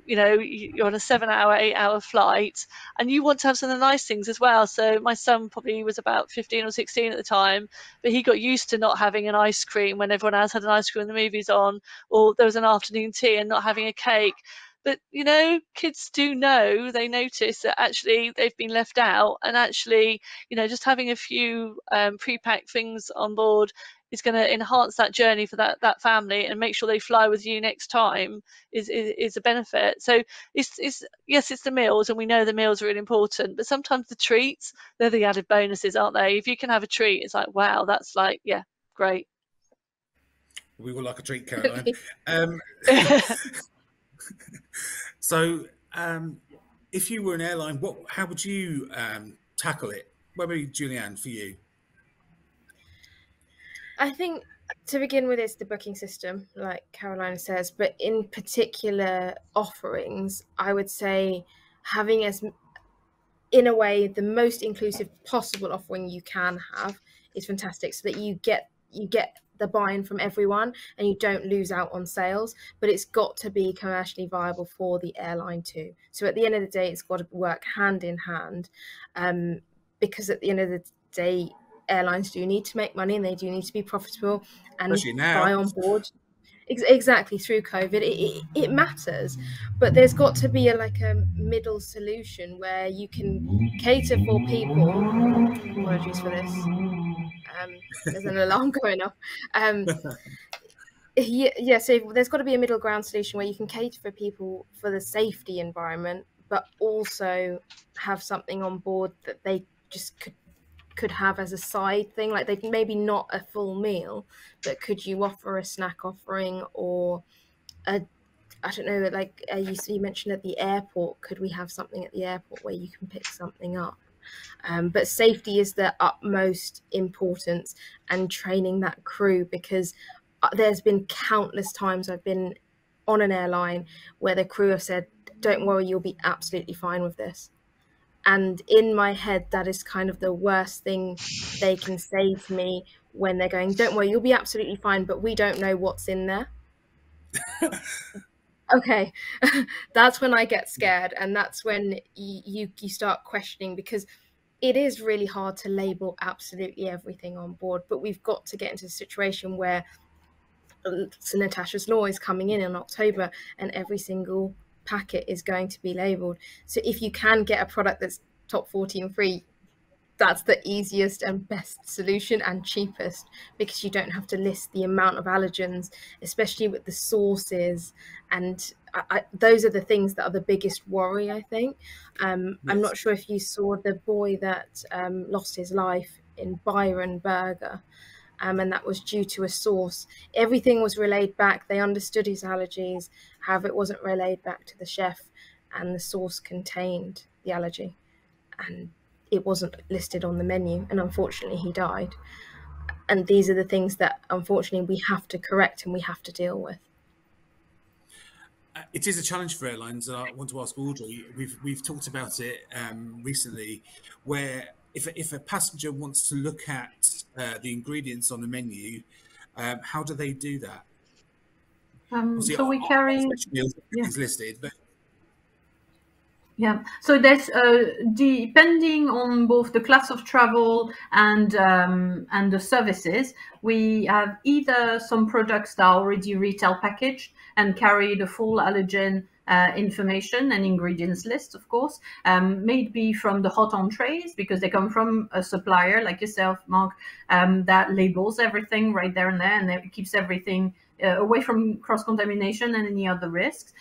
you know, you're on a 7-hour, 8-hour flight, and you want to have some of the nice things as well. So my son probably was about 15 or 16 at the time, but he got used to not having an ice cream when everyone else had an ice cream when the movie's on, or there was an afternoon tea and not having a cake. But, you know, kids do know, they notice that actually they've been left out, and actually, you know, just having a few pre-packed things on board is going to enhance that journey for that family, and make sure they fly with you next time is a benefit. So it's yes, it's the meals, and we know the meals are really important, but sometimes the treats, they're the added bonuses, aren't they? If you can have a treat, it's like, wow, that's like, yeah, great. We will like a treat, Caroline. So if you were an airline, how would you tackle it? What about Julianne, for you? I think, to begin with, it's the booking system, like Caroline says, but in particular offerings, I would say having, in a way, the most inclusive possible offering you can have is fantastic, so that you get the buy-in from everyone and you don't lose out on sales. But it's got to be commercially viable for the airline too. So at the end of the day, it's got to work hand in hand, because at the end of the day, airlines do need to make money, and they do need to be profitable, and buy on board. Exactly, through COVID, it matters, but there's got to be a middle solution where you can cater for people. Apologies for this. There's an alarm going off. Yeah, so there's got to be a middle ground solution where you can cater for people for the safety environment, but also have something on board that they just could have as a side thing. Like, they maybe not a full meal, but could you offer a snack offering, or a, I don't know, like you mentioned at the airport, could we have something at the airport where you can pick something up? But safety is the utmost importance, and training that crew, because there's been countless times I've been on an airline where the crew have said, don't worry, you'll be absolutely fine with this. And in my head, that is kind of the worst thing they can say to me, when they're going, don't worry, you'll be absolutely fine, but we don't know what's in there. Okay. That's when I get scared, and that's when you start questioning, because it is really hard to label absolutely everything on board, but we've got to get into a situation where Natasha's Law is coming in October, and every single packet is going to be labeled. So if you can get a product that's top 14 free, that's the easiest and best solution, and cheapest, because you don't have to list the amount of allergens, especially with the sources. And those are the things that are the biggest worry, I think. Yes. I'm not sure if you saw the boy that lost his life in Byron Burger, and that was due to a source. Everything was relayed back. They understood his allergies. However, it wasn't relayed back to the chef, and the source contained the allergy, and it wasn't listed on the menu, and unfortunately he died. And these are the things that unfortunately we have to correct and we have to deal with. It is a challenge for airlines, and I want to ask Audrey, we've talked about it recently, where if a passenger wants to look at the ingredients on the menu, how do they do that? So we carry is listed, but yeah, so that's depending on both the class of travel and the services. We have either some products that are already retail packaged and carry the full allergen information and ingredients list, of course, maybe from the hot entrees, because they come from a supplier like yourself, Mark, that labels everything right there and there, and it keeps everything away from cross-contamination and any other risks,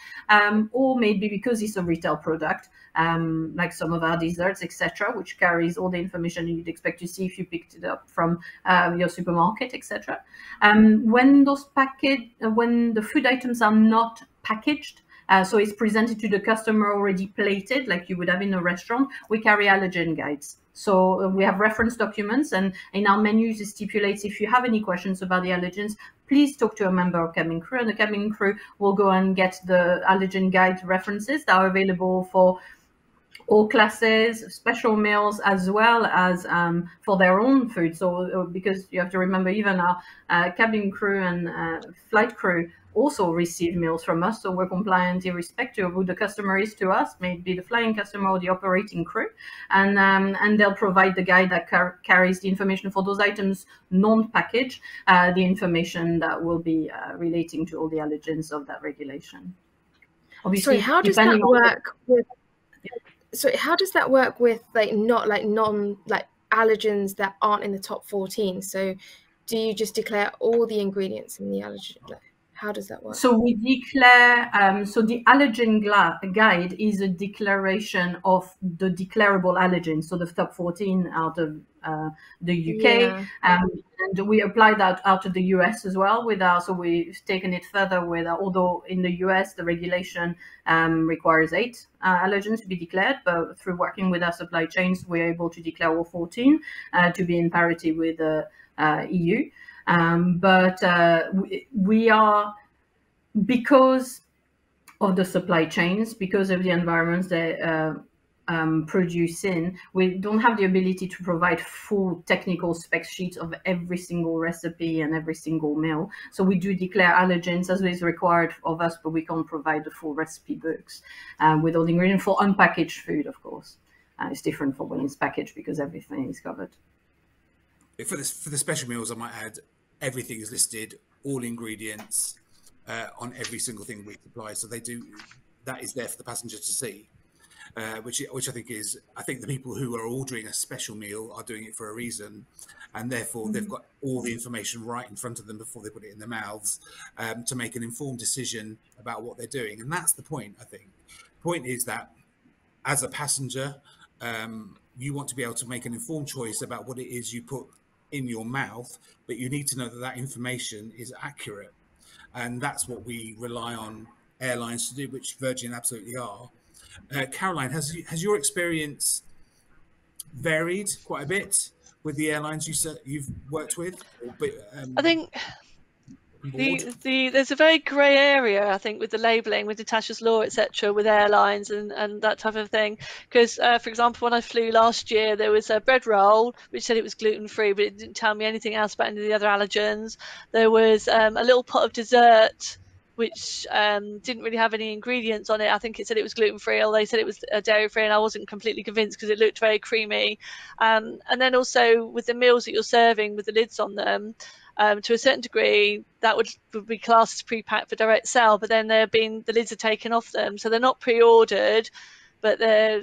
or maybe because it's a retail product, like some of our desserts, etc., which carries all the information you'd expect to see if you picked it up from your supermarket, etc. When the food items are not packaged, so it's presented to the customer already plated, like you would have in a restaurant, we carry allergen guides. So we have reference documents, and in our menus it stipulates, if you have any questions about the allergens, please talk to a member of cabin crew, and the cabin crew will go and get the allergen guide references that are available for all classes, special meals, as well as for their own food. So because you have to remember, even our cabin crew and flight crew also receive meals from us, so we're compliant irrespective of who the customer is to us, maybe the flying customer or the operating crew, and they'll provide the guide that carries the information for those items non-packaged, the information that will be relating to all the allergens of that regulation. Obviously, so how does that work with? So how does that work with allergens that aren't in the top 14? So do you just declare all the ingredients in the allergen? How does that work? So we declare, so the allergen guide is a declaration of the declarable allergens, so the top 14 out of the UK, yeah. And we apply that out of the US as well with our, so we've taken it further with our, although in the US the regulation requires 8 allergens to be declared, but through working with our supply chains we're able to declare all 14 to be in parity with the EU. But we are, because of the supply chains, because of the environments they produce in, we don't have the ability to provide full technical spec sheets of every single recipe and every single meal. So we do declare allergens as is required of us, but we can't provide the full recipe books with all the ingredients for unpackaged food, of course. It's different for when it's packaged because everything is covered. For the special meals, I might add, everything is listed, all ingredients on every single thing we supply. So they do, that is there for the passenger to see. which I think the people who are ordering a special meal are doing it for a reason, and therefore they've got all the information right in front of them before they put it in their mouths, to make an informed decision about what they're doing. And that's the point, I think. The point is that as a passenger, you want to be able to make an informed choice about what it is you put in your mouth, but you need to know that that information is accurate. And that's what we rely on airlines to do, which Virgin absolutely are. Caroline, has your experience varied quite a bit with the airlines you've worked with? I think there's a very grey area, I think, with the labelling, with Natasha's law, etc., with airlines and that type of thing. Because, for example, when I flew last year, there was a bread roll which said it was gluten-free, but it didn't tell me anything else about any of the other allergens. There was a little pot of dessert which didn't really have any ingredients on it. I think it said it was gluten-free, although they said it was dairy-free, and I wasn't completely convinced because it looked very creamy. And then also with the meals that you're serving with the lids on them, to a certain degree, that would be classed as pre-packed for direct sale, but then the lids are taken off them, so they're not pre-ordered, but they're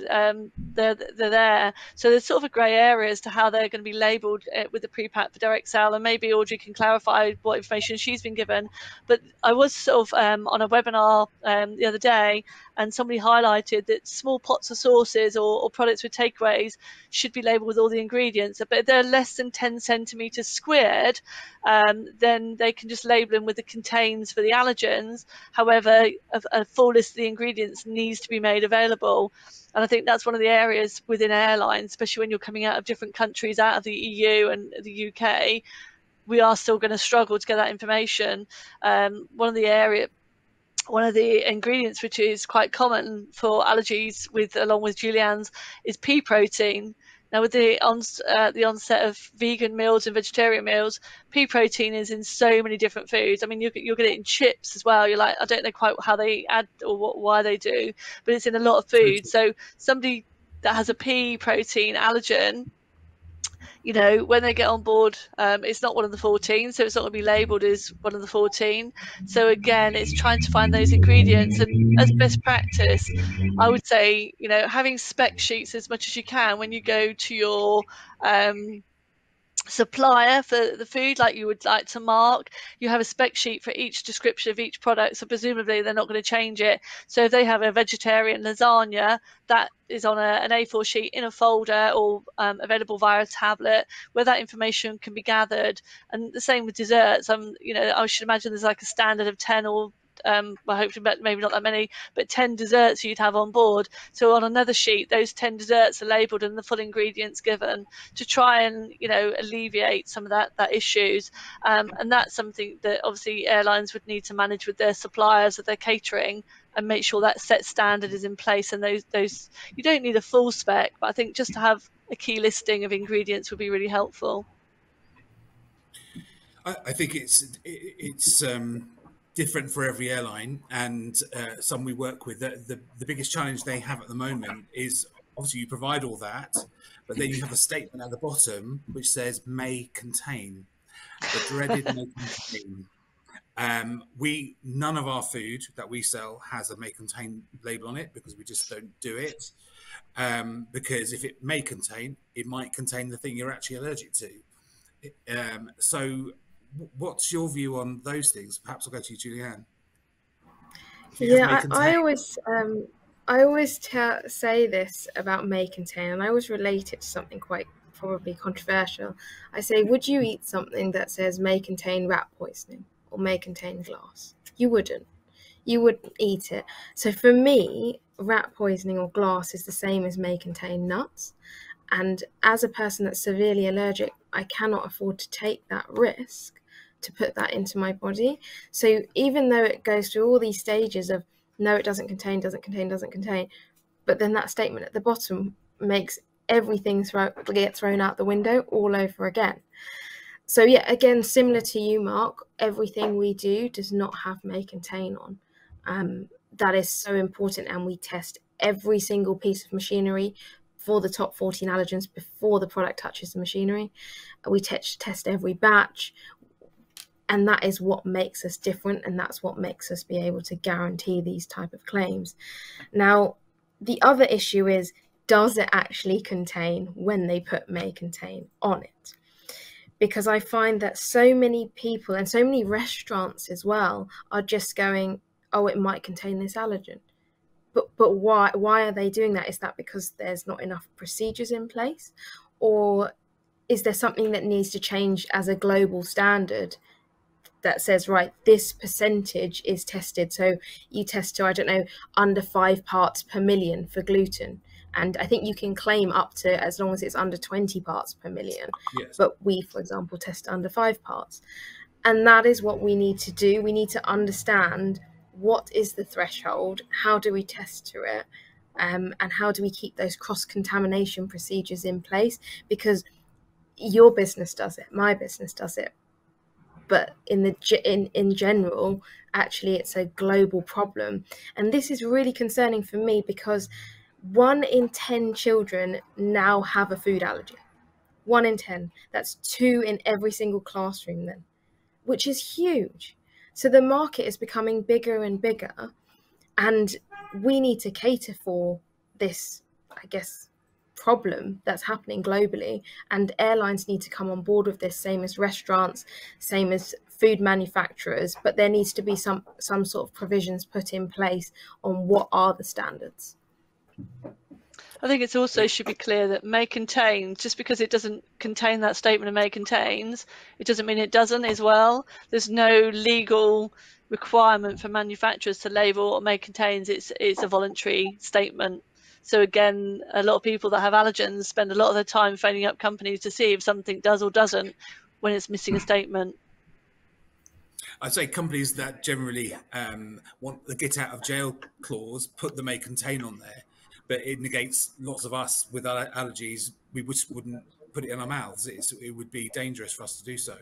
there. So there's sort of a grey area as to how they're going to be labelled with the pre-pack for direct sale, and maybe Audrey can clarify what information she's been given. But I was sort of on a webinar the other day, and somebody highlighted that small pots of sauces or products with takeaways should be labelled with all the ingredients. But if they're less than 10 centimetres squared, then they can just label them with the contains for the allergens. However, a full list of the ingredients needs to be made available. And I think that's one of the areas within airlines, especially when you're coming out of different countries, out of the EU and the UK, we are still going to struggle to get that information. One of the ingredients which is quite common for allergies, along with Julianne's, is pea protein. Now, with the onset of vegan meals and vegetarian meals, pea protein is in so many different foods. I mean, you'll get it in chips as well. You're like, I don't know quite how they add or why they do, but it's in a lot of food. So somebody that has a pea protein allergen, when they get on board, it's not one of the 14, so it's not going to be labelled as one of the 14. So again, it's trying to find those ingredients, and as best practice, I would say, having spec sheets as much as you can when you go to your supplier for the food, like you would like to mark, you have a spec sheet for each description of each product, so presumably they're not going to change it. So if they have a vegetarian lasagna, that is on an A4 sheet in a folder or available via a tablet where that information can be gathered. And the same with desserts. I should imagine there's like a standard of 10 or well, hopefully maybe not that many, but 10 desserts you'd have on board. So on another sheet, those 10 desserts are labelled and the full ingredients given to try and alleviate some of that issues. And that's something that obviously airlines would need to manage with their suppliers of their catering and make sure that set standard is in place. And those you don't need a full spec, but I think just to have a key listing of ingredients would be really helpful. I think it's different for every airline, and some we work with. The biggest challenge they have at the moment is obviously you provide all that, but then you have a statement at the bottom which says may contain, the dreaded may contain. None of our food that we sell has a may contain label on it because we just don't do it. Because if it may contain, it might contain the thing you're actually allergic to. So what's your view on those things? Perhaps I'll go to you, Julianne. Yeah, I always say this about may contain, and I always relate it to something quite probably controversial. I say, would you eat something that says may contain rat poisoning or may contain glass? You wouldn't. You wouldn't eat it. So for me, rat poisoning or glass is the same as may contain nuts. And as a person that's severely allergic, I cannot afford to take that risk to put that into my body. So even though it goes through all these stages of no, it doesn't contain, but then that statement at the bottom makes everything get thrown out the window all over again. So yeah, again, similar to you, Mark, everything we do does not have may contain on. That is so important, and we test every single piece of machinery for the top 14 allergens before the product touches the machinery. We test every batch, and that is what makes us different, and that's what makes us be able to guarantee these type of claims. Now, The other issue is, does it actually contain when they put may contain on it? Because I find that so many people and so many restaurants as well are just going, oh, it might contain this allergen. But why are they doing that? Is that because there's not enough procedures in place? Or is there something that needs to change as a global standard that says, right, this percentage is tested? So you test to, I don't know, under 5 parts per million for gluten. And I think you can claim up to as long as it's under 20 parts per million. Yes. But we, for example, test under 5 parts. And that is what we need to do. We need to understand what is the threshold, how do we test to it, and how do we keep those cross-contamination procedures in place? Because your business does it, my business does it, but in general, actually, it's a global problem. And this is really concerning for me, because 1 in 10 children now have a food allergy. 1 in 10. That's 2 in every single classroom then, which is huge. So the market is becoming bigger and bigger, and we need to cater for this, I guess, problem that's happening globally. And airlines need to come on board with this, same as restaurants, same as food manufacturers. But there needs to be some sort of provisions put in place on what are the standards. I think it's also should be clear that may contain, just because it doesn't contain that statement of may contains, it doesn't mean it doesn't as well. There's no legal requirement for manufacturers to label what may contains. It's a voluntary statement. So again, a lot of people that have allergens spend a lot of their time phoning up companies to see if something does or doesn't when it's missing a statement. I'd say companies that generally want the get out of jail clause put the may contain on there, but it negates lots of us with allergies. We just wouldn't put it in our mouths. It would be dangerous for us to do so.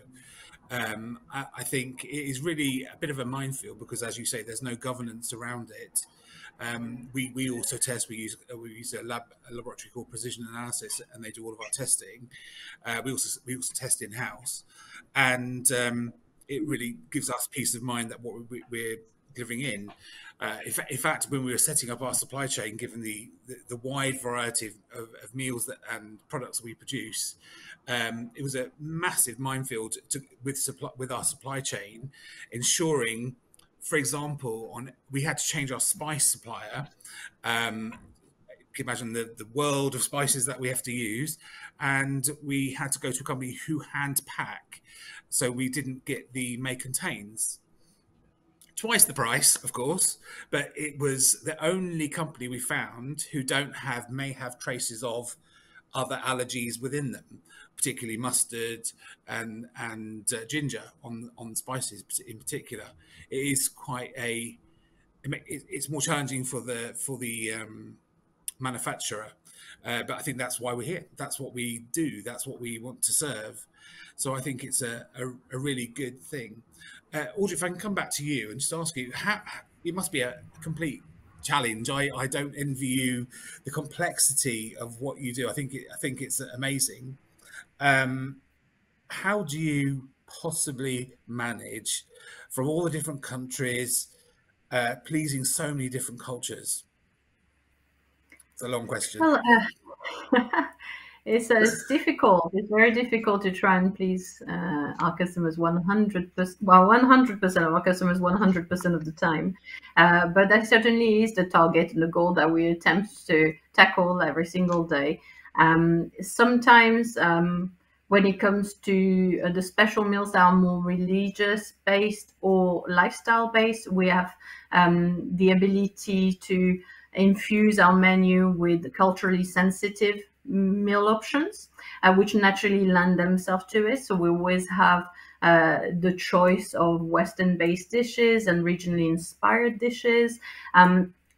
I think it is really a bit of a minefield, because, as you say, there's no governance around it. We also test. We use a laboratory called Precision Analysis, and they do all of our testing. We also test in house, and it really gives us peace of mind that what we're giving in. In fact, when we were setting up our supply chain, given the wide variety of meals and products we produce, it was a massive minefield with our supply chain, ensuring, for example, we had to change our spice supplier. You can imagine the world of spices that we have to use, and we had to go to a company who hand pack, so we didn't get the may contains. Twice the price, of course, but it was the only company we found who may have traces of other allergies within them, particularly mustard and ginger on spices in particular. It is it's more challenging for the manufacturer, but I think that's why we're here. That's what we do. That's what we want to serve. So I think it's a really good thing. Audrey, if I can come back to you and just ask you, it must be a complete challenge. I don't envy you the complexity of what you do. I think it's amazing. How do you possibly manage, from all the different countries, pleasing so many different cultures? It's a long question. Well, it's difficult. It's very difficult to try and please our customers 100%. Well, 100% of our customers 100% of the time. But that certainly is the target and the goal that we attempt to tackle every single day. Sometimes when it comes to the special meals that are more religious-based or lifestyle-based, we have the ability to infuse our menu with culturally sensitive meal options, which naturally lend themselves to it. So we always have the choice of Western-based dishes and regionally inspired dishes.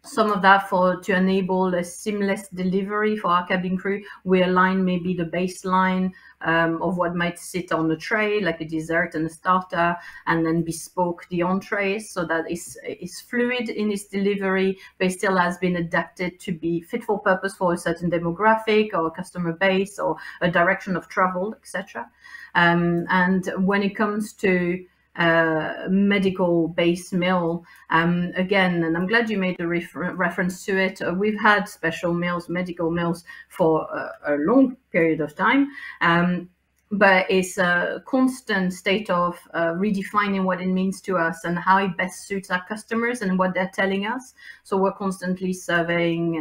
Some of that to enable a seamless delivery for our cabin crew. We align maybe the baseline of what might sit on the tray, like a dessert and a starter, and then bespoke the entrees, so that it's fluid in its delivery, but it still has been adapted to be fit for purpose for a certain demographic or customer base or a direction of travel, etc. And when it comes to medical-based meal. Again, and I'm glad you made the reference to it. We've had special meals, medical meals, for a long period of time. But it's a constant state of redefining what it means to us and how it best suits our customers and what they're telling us. So we're constantly surveying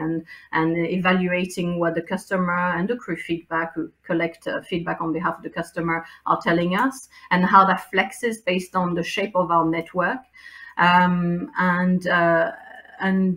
and evaluating what the customer and the crew feedback, who collect feedback on behalf of the customer, are telling us, and how that flexes based on the shape of our network. And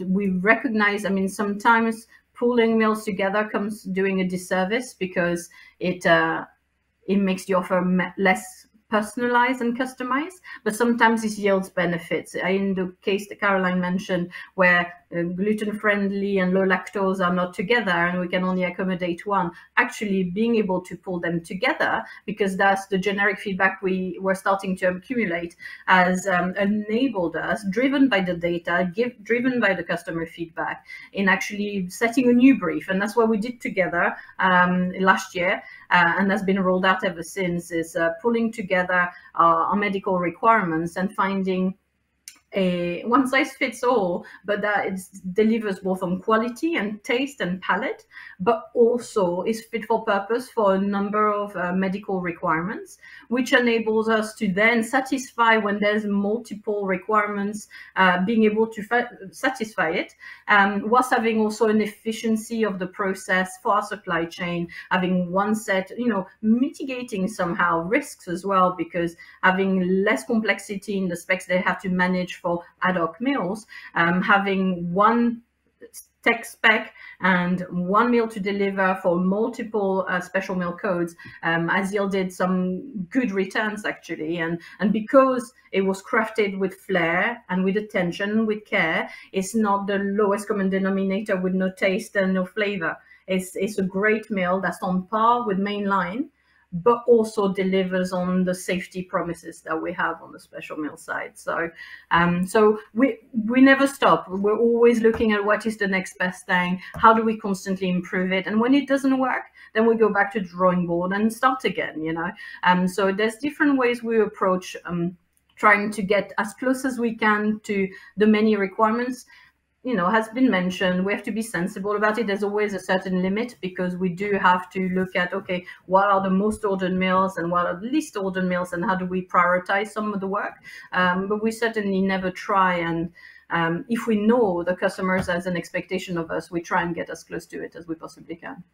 we recognize, I mean, sometimes pooling meals together comes doing a disservice because it makes the offer less personalized and customized, but sometimes it yields benefits. In the case that Caroline mentioned, where gluten-friendly and low lactose are not together and we can only accommodate one, actually being able to pull them together, because that's the generic feedback we were starting to accumulate, has enabled us, driven by the data, driven by the customer feedback, in actually setting a new brief. And that's what we did together last year, and has been rolled out ever since, is pulling together our medical requirements and finding a one size fits all, but that it delivers both on quality and taste and palate, but also is fit for purpose for a number of medical requirements, which enables us to then satisfy when there's multiple requirements, being able to satisfy it, whilst having also an efficiency of the process for our supply chain, having one set, mitigating somehow risks as well, because having less complexity in the specs they have to manage for ad hoc meals, having one tech spec and one meal to deliver for multiple special meal codes has yielded some good returns, actually. And because it was crafted with flair and with attention, with care, it's not the lowest common denominator with no taste and no flavor. It's a great meal that's on par with mainline, but also delivers on the safety promises that we have on the special meal side. So we never stop. We're always looking at what is the next best thing, how do we constantly improve it, and when it doesn't work, then we go back to the drawing board and start again. So there's different ways we approach trying to get as close as we can to the many requirements. Has been mentioned, we have to be sensible about it. There's always a certain limit, because we do have to look at, okay, what are the most ordered meals and what are the least ordered meals, and how do we prioritize some of the work? But we certainly never try, and if we know the customers has an expectation of us, we try and get as close to it as we possibly can.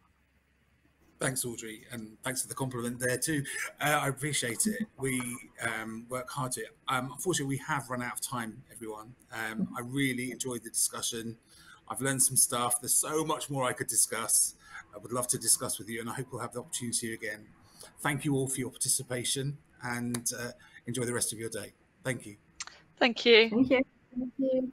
Thanks, Audrey, and thanks for the compliment there too. I appreciate it. We work hard to it. Unfortunately, we have run out of time, everyone. I really enjoyed the discussion. I've learned some stuff. There's so much more I could discuss. I would love to discuss with you, and I hope we'll have the opportunity again. Thank you all for your participation, and enjoy the rest of your day. Thank you. Thank you. Thank you. Thank you.